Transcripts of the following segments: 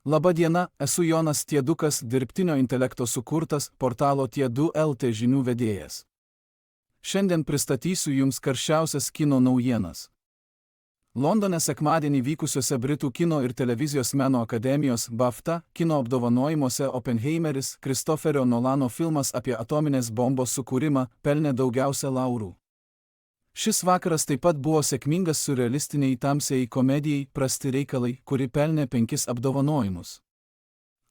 Labą dieną, esu Jonas Tiedukas, dirbtinio intelekto sukurtas portalo Tiedu LT žinių vedėjas. Šiandien pristatysiu Jums karščiausias kino naujienas. Londone sekmadienį vykusiuose Britų kino ir televizijos meno akademijos BAFTA kino apdovanojimuose Oppenheimeris, Christopherio Nolano filmas apie atominės bombos sukūrimą, pelnė daugiausia laurų. Šis vakaras taip pat buvo sėkmingas siurrealistiniai tamsiai komedijai Prasti reikalai, kuri pelnė 5 apdovanojimus.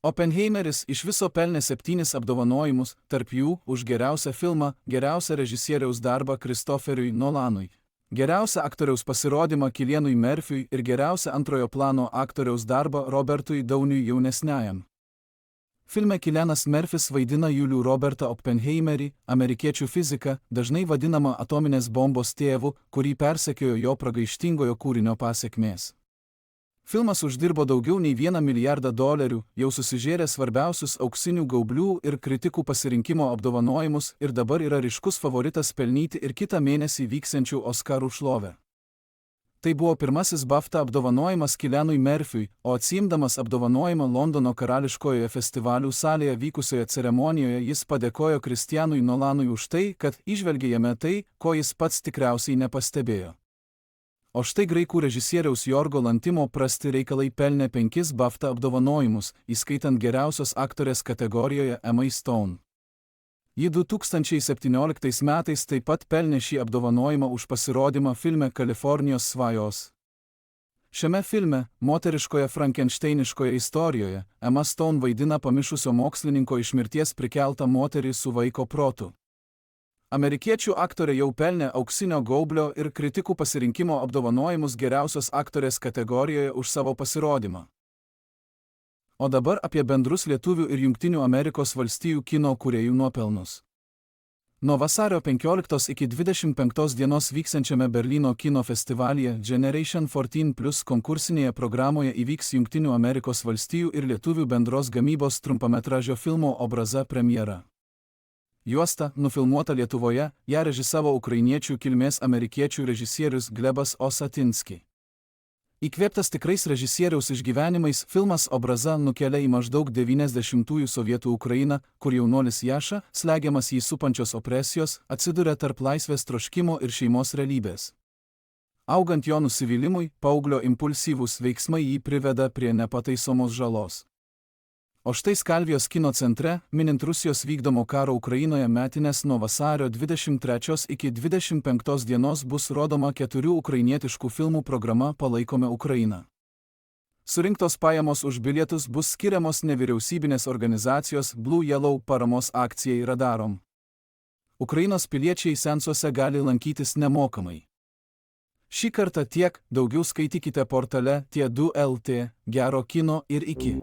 Oppenheimeris iš viso pelnė 7 apdovanojimus, tarp jų už geriausią filmą, geriausią režisieriaus darbą Christopheriui Nolanui, geriausią aktoriaus pasirodymą Kilianui Murphy'ui ir geriausią antrojo plano aktoriaus darbą Robertui Downiui jaunesniajam. Filme Kilianas Murphys vaidina Julių Robertą Oppenheimerį, amerikiečių fiziką, dažnai vadinamą atominės bombos tėvu, kurį persekiojo jo pragaištingojo kūrinio pasekmės. Filmas uždirbo daugiau nei $1 milijardą, jau susižėrė svarbiausius auksinių gaublių ir kritikų pasirinkimo apdovanojimus ir dabar yra ryškus favoritas pelnyti ir kitą mėnesį vyksiančių Oskarų šlovę. Tai buvo pirmasis BAFTA apdovanojimas Kilianui Murphy'ui, o atsiimdamas apdovanojimą Londono karališkojoje festivalių salėje vykusioje ceremonijoje jis padėkojo Christianui Nolanui už tai, kad įžvelgė jame tai, ko jis pats tikriausiai nepastebėjo. O štai graikų režisieriaus Jorgo Lantimo Prasti reikalai pelnė 5 BAFTA apdovanojimus, įskaitant geriausios aktorės kategorijoje Emma Stone. Ji 2017 metais taip pat pelnė šį apdovanojimą už pasirodymą filme Kalifornijos svajos. Šiame filme, moteriškoje frankensteiniškoje istorijoje, Emma Stone vaidina pamišusio mokslininko iš mirties prikeltą moterį su vaiko protu. Amerikiečių aktorė jau pelnė auksinio gaublio ir kritikų pasirinkimo apdovanojimus geriausios aktorės kategorijoje už savo pasirodymą. O dabar apie bendrus Lietuvių ir Jungtinių Amerikos valstijų kino kūrėjų nuopelnus. Nuo vasario 15 iki 25 dienos vyksiančiame Berlyno kino festivalyje Generation 14+ konkursinėje programoje įvyks Jungtinių Amerikos valstijų ir Lietuvių bendros gamybos trumpametražio filmo Obraza premjera. Juosta, nufilmuota Lietuvoje, ją režisavo ukrainiečių kilmės amerikiečių režisierius Glebas Osatinski. Įkvėptas tikrais režisieriaus išgyvenimais, filmas Obraza nukelia į maždaug 90-ųjų Sovietų Ukrainą, kur jaunuolis Jaša, slegiamas jį supančios opresijos, atsiduria tarp laisvės troškimo ir šeimos realybės. Augant jo nusivylimui, paauglio impulsyvūs veiksmai jį priveda prie nepataisomos žalos. O štai Skalvijos kino centre, minint Rusijos vykdomo karo Ukrainoje metines nuo vasario 23 iki 25 dienos bus rodoma 4 ukrainietiškų filmų programa Palaikome Ukrainą. Surinktos pajamos už bilietus bus skiriamos nevyriausybinės organizacijos Blue Yellow paramos akcijai Radarom. Ukrainos piliečiai seansuose gali lankytis nemokamai. Šį kartą tiek, daugiau skaitykite portale Tiedu LT, gero kino ir iki.